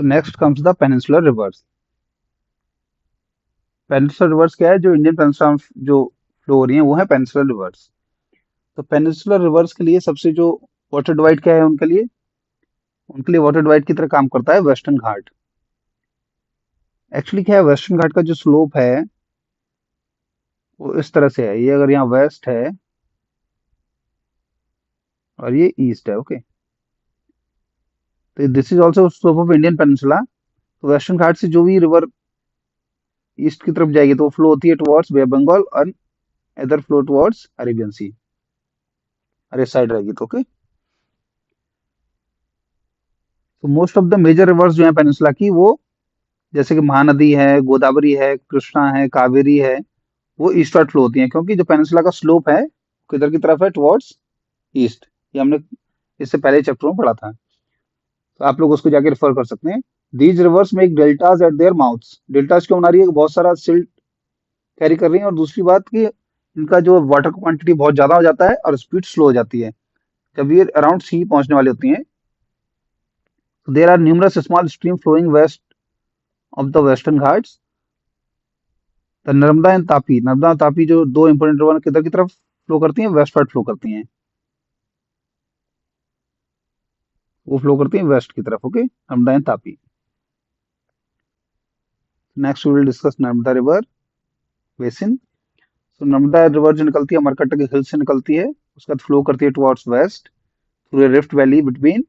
तो next comes the peninsular reverse. Peninsular reverse क्या है? जो इंडियन पेनिनसुला में जो फ्लो हो रही है वो है पेनिनसुलर रिवर्स। तो पेनिनसुलर रिवर्स के लिए सबसे जो वाटर डिवाइड क्या है उनके लिए वाटर डिवाइड की तरह काम करता है वेस्टर्न घाट। एक्चुअली क्या है, वेस्टर्न घाट का जो स्लोप है वो इस तरह से है। ये अगर यहाँ वेस्ट है और ये ईस्ट है, ओके, तो this is also slope of Indian peninsula. तो वेस्टर्न घाट से जो भी रिवर ईस्ट की तरफ जाएगी तो वो फ्लो होती है टुवर्ड्स बे ऑफ बंगाल और other flow towards Arabian sea, अरे साइड रहेगी तो ओके। तो most of the major rivers जो है पेनिनसुला की, वो जैसे कि महानदी है, गोदावरी है, कृष्णा है, कावेरी है, वो ईस्टवर्ड फ्लो होती हैं, क्योंकि जो पेनिनसुला का स्लोप है किधर की तरफ है? Towards east. ये हमने इससे पहले चैप्टर में पढ़ा था, तो आप लोग उसको जाके रेफर कर सकते हैं। दीज रिवर्स में एक deltas eight there mouths. Deltas क्यों बना रही है? कि बहुत सारा सिल्ट कैरी कर रही है, और दूसरी बात कि इनका जो वाटर क्वांटिटी बहुत ज्यादा हो जाता है और स्पीड स्लो हो जाती है जब ये अराउंड सी पहुंचने वाली होती हैं। There are numerous small stream flowing west of the Western Ghats. The Narmada and Tapi, Narmada और तापी जो दो इंपोर्टेंट रिवर किधर की तरफ फ्लो करती हैं? वेस्टवर्ड फ्लो करती हैं। वो फ्लो करती हैं वेस्ट की तरफ, okay, Narmada and Tapi. Next we will discuss Narmada river basin. तो नर्मदा रिवर जो निकलती है अमरकंटक के हिल से निकलती है, उसका फ्लो करती है towards west through rift valley between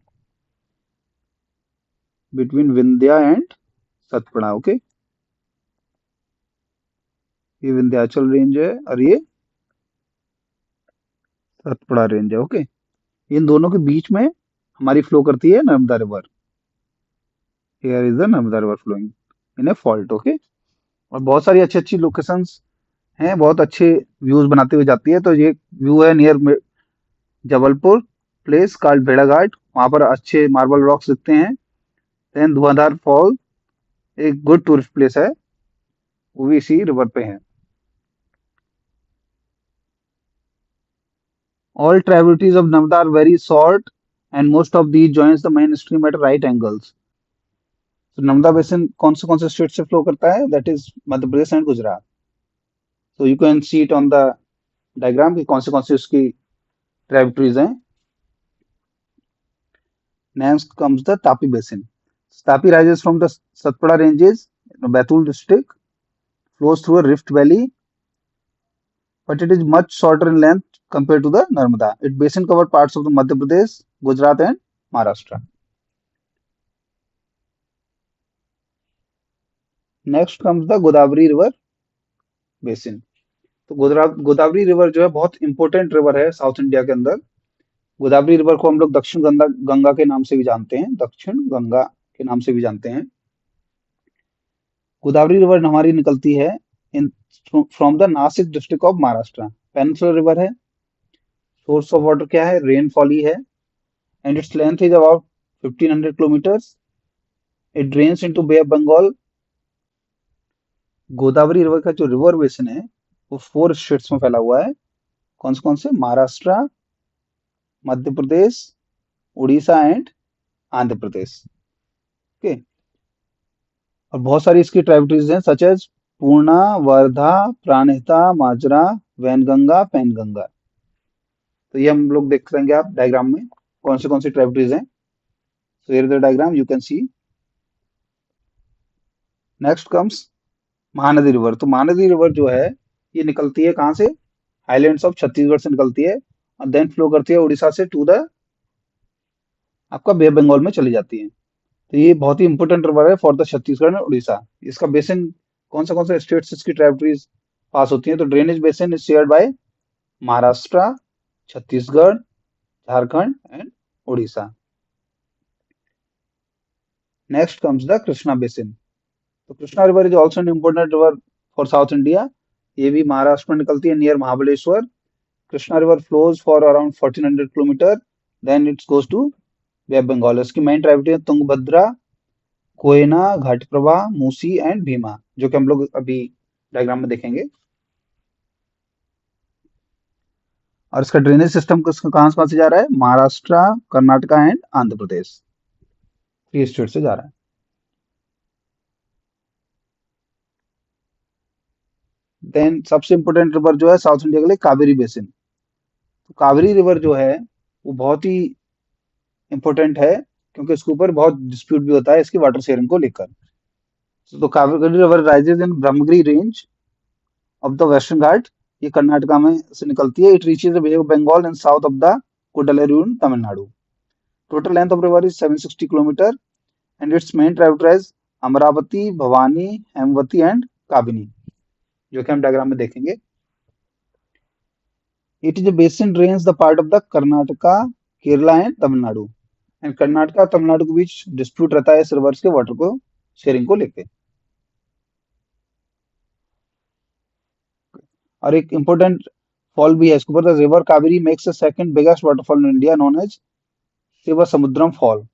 between Vindhya and Satpura, okay. ये विंध्याचल रेंज है और ये सतपुड़ा रेंज है, ओके। इन दोनों के बीच में हमारी फ्लो करती है Narmada river. Here is the Narmada river flowing in a fault, okay. और बहुत सारी अच्छी अच्छी लोकेशंस हैं, बहुत अच्छे व्यूज बनाते हुए जाती है। तो ये व्यू है नियर जबलपुर प्लेस कॉल्ड भेड़ाघाट, वहां पर अच्छे मार्बल रॉक्स दिखते हैं। देन धुआंधार फॉल एक गुड टूरिस्ट प्लेस है, वो भी इसी रिवर पे है। All tributaries of Narmada are very short and most of these joins the main stream at right angles. तो नर्मदा बेसिन कौन से स्टेट से फ्लो करता है? That is Madhya Pradesh and Gujarat. तो you can see it on the diagram कि कौन से उसकी ट्राइब्यूटरीज हैं। Next comes the Tapi Basin. Tapi rises from the Satpura ranges in Batul district, flows through a rift valley, but it is much shorter in length compared to the Narmada. Its basin covered parts of the Madhya Pradesh, Gujarat, and Maharashtra. Next comes the Godavari River Basin. तो Godavari river जो है बहुत important river है south India के अंदर। Godavari river को हम लोग दक्षिण गंगा गंगा के नाम से भी जानते हैं, दक्षिण गंगा के नाम से भी जानते हैं। गोदावरी रिवर हमारी निकलती है in from the Nashik district of Maharashtra. Peninsular river है। सोर्स ऑफ वाटर क्या है? रेनफॉल ही है। And its length is about 1500 kilometres. It drains into Bay of Bengal. Godavari river का जो रिवर बेसिन है वो 4 स्टेट्स में फैला हुआ है। कौन से? Maharashtra, Madhya Pradesh, Orissa and Andhra Pradesh, okay. और बहुत सारी इसकी ट्राइब्यूटरीज हैं सच एज पूर्णा, वर्धा, प्राणहिता, माजरा, वैनगंगा, पैनगंगा। तो ये हम लोग देख लेंगे आप डायग्राम में कौन सी ट्राइब्यूटरीज हैं। So here the diagram you can C. Next comes Mahanadi river. तो महानदी रिवर जो है ये निकलती है कहाँ से? हाईलैंड्स ऑफ छत्तीसगढ़ से निकलती है और देन फ्लो करती है उड़ीसा से टू द आपका बे बंगाल में चली जाती है। तो ये बहुत ही इंपॉर्टेंट रिवर है फॉर द छत्तीसगढ़ और उड़ीसा। इसका बेसिन कौन सा स्टेट्स इसकी ट्राइब्यूटरीज पास होती है? तो drainage basin is shared by Maharashtra, Chhattisgarh, Jharkhand and Orissa. Next comes the Krishna basin. तो Krishna river is also an important river for south India. ये भी महाराष्ट्र में निकलती है near Mahabaleshwar. Krishna river flows for around 1400 kilometre, then it's goes to bay of Bengal. इसकी main tributary है Tungabhadra, Koyna, Ghataprabha, Musi and Bhima, जो कि हम लोग अभी डायग्राम में देखेंगे। और इसका ड्रेनेज सिस्टम कहाँ से जा रहा है? Maharashtra, Karnataka and Andhra Pradesh, 3 state से जा रहा है। देन सबसे इंपॉर्टेंट रिवर जो है साउथ इंडिया के लिए कावेरी बेसिन। तो कावेरी रिवर जो है वो बहुत ही इंपॉर्टेंट है क्योंकि इसके ऊपर बहुत डिस्प्यूट भी होता है इसकी वाटर शेयरिंग को लेकर। तो Kaveri river rises in Brahmagiri range of the western Ghat. ये कर्नाटका में से निकलती है। It reaches the bay of Bengal in south of the Cuddalore in Tamil Nadu. Total length of river is 760 kilometre and it's main tributaries Amaravati, Bhavani, Hemavati and Kabini, जो कि हम डायग्राम में देखेंगे। It is a basin drains the part of the Karnataka, Kerala and Tamil Nadu. And Karnataka और तमिलनाडु के बीच dispute रहता है इस रिवर्स के वाटर को शेयरिंग को लेके। और एक इंपॉर्टेंट फॉल भी है इसके ऊपर। The river Kaveri makes the second biggest waterfall in India known as Shiva Samudram fall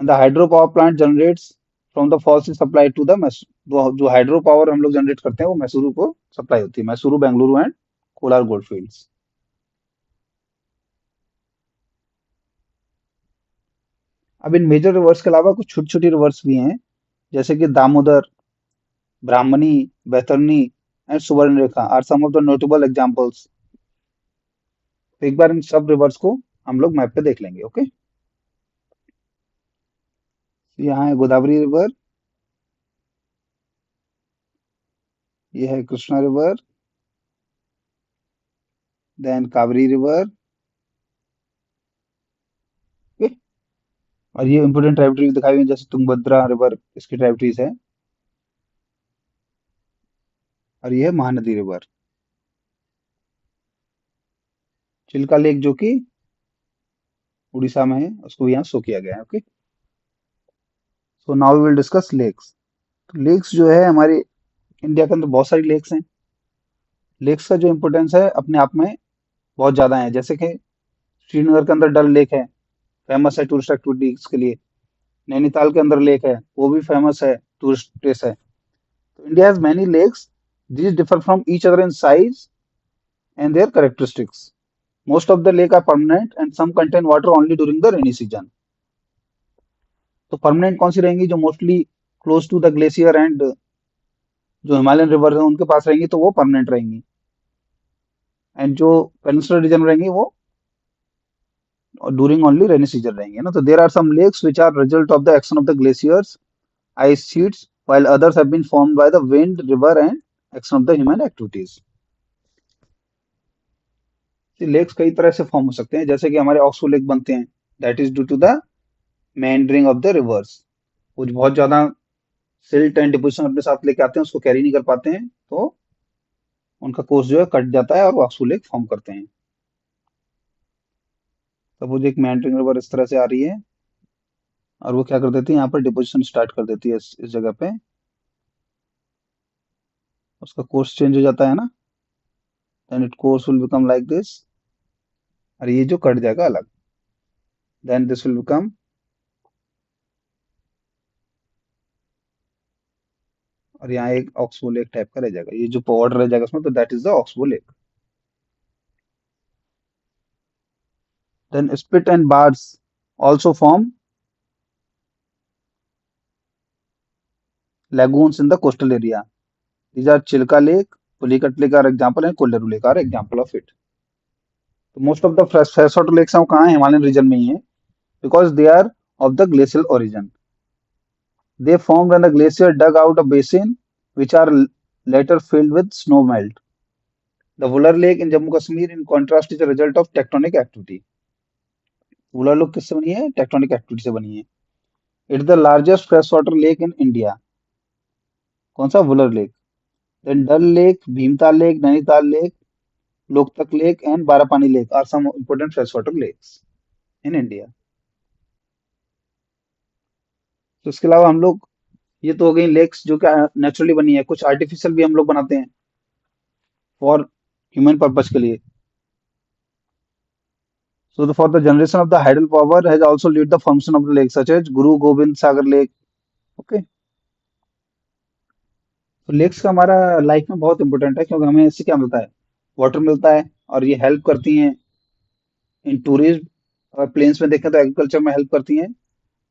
and the hydro power plant generates from the falls is supply to the जो हाइड्रो पावर हम लोग जनरेट करते हैं वो मैसूरू को सप्लाई होती है। मैसूरू, बेंगलुरु एंड कोलार गोल्डफील्ड्स। अब इन मेजर रिवर्स के अलावा कुछ छोटी छोटी रिवर्स भी हैं जैसे कि Damodar, Brahmani, Baitarani and Subarnarekha are some of the notable examples. तो एक बार इन सब रिवर्स को हम लोग मैप पे देख लेंगे। ओके, तो यहाँ है गोदावरी रिवर, ये है Krishna river, then Kaveri river. Okay, और ये इंपोर्टेंट ट्राइब्यूटरीज दिखाई हुई हैं जैसे तुंगभद्रा रिवर, इसकी ट्राइब्यूटरीज है। और ये है महानदी रिवर, चिल्का लेक जो कि उड़ीसा में है, उसको यहाँ शो किया गया है। Okay, so now we will discuss lakes. Lakes जो है हमारे इंडिया के अंदर बहुत सारी लेक्स हैं। लेक्स का जो इम्पोर्टेंस है अपने आप में बहुत ज्यादा है। जैसे कि श्रीनगर के अंदर डल लेक है, फेमस है टूरिस्ट एक्टिविटीज के लिए। नैनीताल के अंदर लेक है, वो भी फेमस है, टूरिस्ट प्लेस है। तो India has many lakes, these differ from each other in size and their characteristics. Most of the lake are permanent and some contain water only during the rainy season. तो permanent कौन सी रहेंगी? जो mostly close to the glacier and जो Himalayan river है उनके पास रहेंगी तो वो परमानेंट रहेंगी। एंड जो पेनिनसुलर रीजन रहेंगी वो ड्यूरिंग ओनली रेनी सीजन रहेंगे ना। तो there are some lakes which are result of the action of the glaciers, ice sheets, while others have been formed by the wind, river, and action of the human activities. Lakes कई तरह से form हो सकते हैं, जैसे कि हमारे oxo lake बनते हैं, that is due to the meandering of the rivers. कुछ बहुत ज्यादा सिल्ट एंड डिपोजिशन अपने साथ लेके आते हैं, उसको कैरी नहीं कर पाते हैं, तो उनका कोर्स जो है कट जाता है और वो ऑक्सो लेक फॉर्म करते हैं। सपोज एक मेंडरिंग रिवर इस तरह से आ रही है और वो क्या कर देती है, यहाँ पर डिपोजिशन स्टार्ट कर देती है इस जगह पे, उसका कोर्स चेंज हो जाता है ना, then it course will become like this. और ये जो कट जाएगा अलग, देन दिस विल बिकम, और यहाँ एक ऑक्सबो लेक टाइप का रह जाएगा, ये जो वाटर रह जाएगा उसमें, तो that is the oxbow lake. Then spit and bars also form lagoons in the coastal area. These are Chilka Lake, Pulicat Lake are example and Kolleru Lake are example of it. So most of the freshwater lakes हैं वो कहाँ है? Himalayan reason में ही है, because they are of the glacial origin. They formed when the glacier dug out a basin which are later filled with snow melt. The Vular Lake in Jammu Kashmir in contrast is a result of tectonic activity. Wular lake किससे बनी है? Tectonic activity से बनी है। It's the largest fresh water lake in India. कौन सा? Wular lake. Then Dal lake, Bhimtal lake, Nainital lake, Loktak lake and Barapani lake are some important fresh water lakes in India. तो इसके अलावा हम लोग, ये तो हो गई लेक्स जो कि नेचुरली बनी है, कुछ आर्टिफिशियल भी हम लोग बनाते हैं फॉर ह्यूमन पर्पज के लिए। So for the generation of the hydel power has also led the function of the lake such as Guru Gobind Sagar Lake. Okay. तो लेक्स का हमारा लाइफ में बहुत इंपॉर्टेंट है क्योंकि हमें इससे क्या मिलता है? वाटर मिलता है, और ये हेल्प करती हैं इन टूरिज्म। अगर प्लेन्स में देखें तो एग्रीकल्चर में हेल्प करती हैं,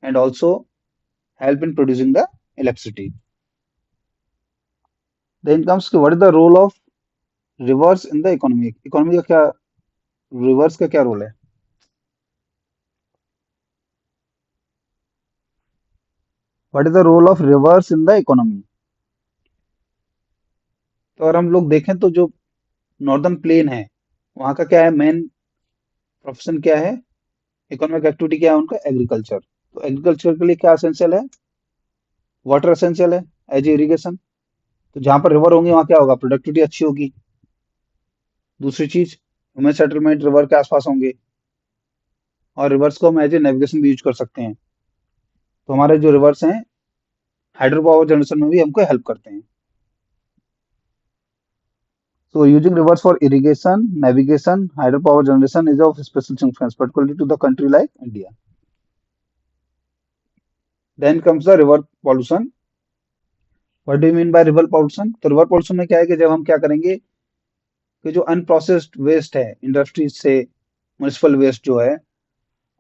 and also help in producing the electricity. Then comes what is the role of rivers in the economy. Economy का क्या, रिवर्स का क्या रोल है? What is the role of rivers in the economy? तो अगर हम लोग देखें तो जो नॉर्दर्न प्लेन है, वहाँ का क्या है, मेन प्रोफेशन क्या है, इकोनॉमिक एक्टिविटी क्या है उनका, एग्रीकल्चर। तो एग्रीकल्चर के लिए क्या एसेंशियल है, वाटर एसेंशियल है एज इरिगेशन। तो जहां पर रिवर होंगे वहां क्या होगा, प्रोडक्टिविटी अच्छी होगी। दूसरी चीज, ह्यूमन सेटलमेंट रिवर के आसपास होंगे, और रिवर्स को हम एज ए नेविगेशन भी यूज कर सकते हैं। तो हमारे जो रिवर्स हैं हाइड्रो पावर जनरेशन में भी हमको हेल्प करते हैं। So using rivers for irrigation, navigation, hydropower generation is of special significance, particularly to the country like India. Then comes the river pollution. What do you mean by river pollution? तो river pollution में क्या है कि जब हम क्या करेंगे कि जो अनप्रोसेस्ड वेस्ट है इंडस्ट्रीज से, म्यूनिसिपल वेस्ट जो है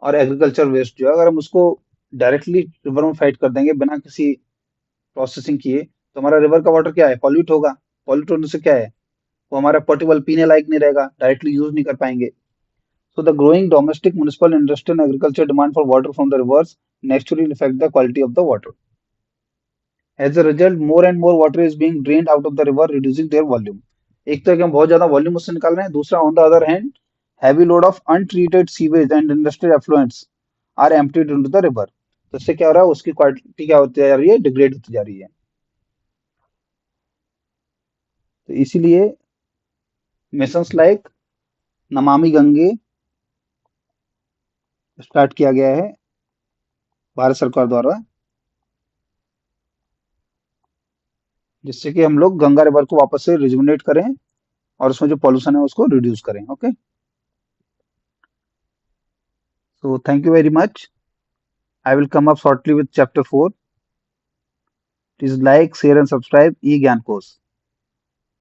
और एग्रीकल्चर वेस्ट जो है, अगर हम उसको डायरेक्टली रिवर में फाइट कर देंगे बिना किसी प्रोसेसिंग किए, तो हमारा रिवर का वाटर क्या है, पॉल्यूट होगा। पॉल्यूट होने से क्या है, वो हमारा पोर्टेबल पीने लायक नहीं रहेगा, डायरेक्टली यूज नहीं कर पाएंगे। So the growing domestic, municipal, industrial, and agriculture demand for water from the rivers naturally affect the quality of the water. As a result, more and more water is being drained out of the river, reducing their volume. एक तो है कि हम बहुत ज्यादा volume उससे निकाल रहे हैं, दूसरा on the other hand heavy load of untreated sewage and industrial effluents are emptied into the river. तो इससे क्या हो रहा है, उसकी क्वालिटी क्या होती जा रही है, डिग्रेड होती जा रही है। तो इसीलिए missions like Namami Gange start किया गया है भारत सरकार द्वारा, जिससे कि हम लोग गंगा रिवर को वापस से रिजुविनेट करें और उसमें जो पॉल्यूशन है उसको रिड्यूस करें। Okay, so thank you very much. I will come up shortly with chapter 4। Please like, share and subscribe e Gyan course.